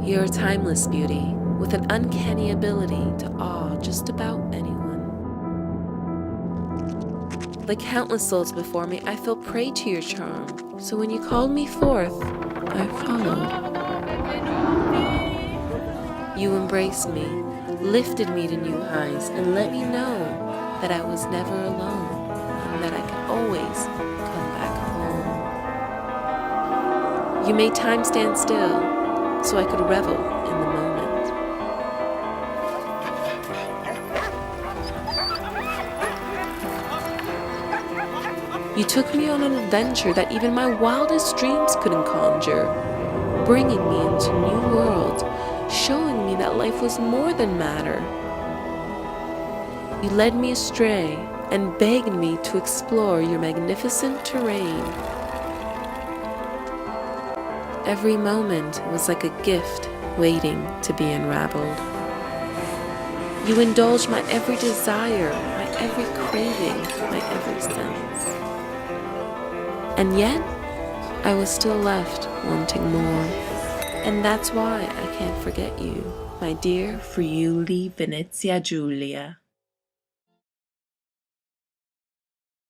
You're a timeless beauty with an uncanny ability to awe just about anyone. Like countless souls before me, I fell prey to your charm. So when you called me forth, I followed. You embraced me, lifted me to new highs, and let me know that I was never alone, and that I could always come back home. You made time stand still, so I could revel in the moment. You took me on an adventure that even my wildest dreams couldn't conjure, bringing me into new worlds, showing me that life was more than matter. You led me astray and begged me to explore your magnificent terrain. Every moment was like a gift waiting to be unraveled. You indulged my every desire, my every craving, my every sense. And yet, I was still left wanting more. And that's why I can't forget you, my dear Friuli Venezia Giulia.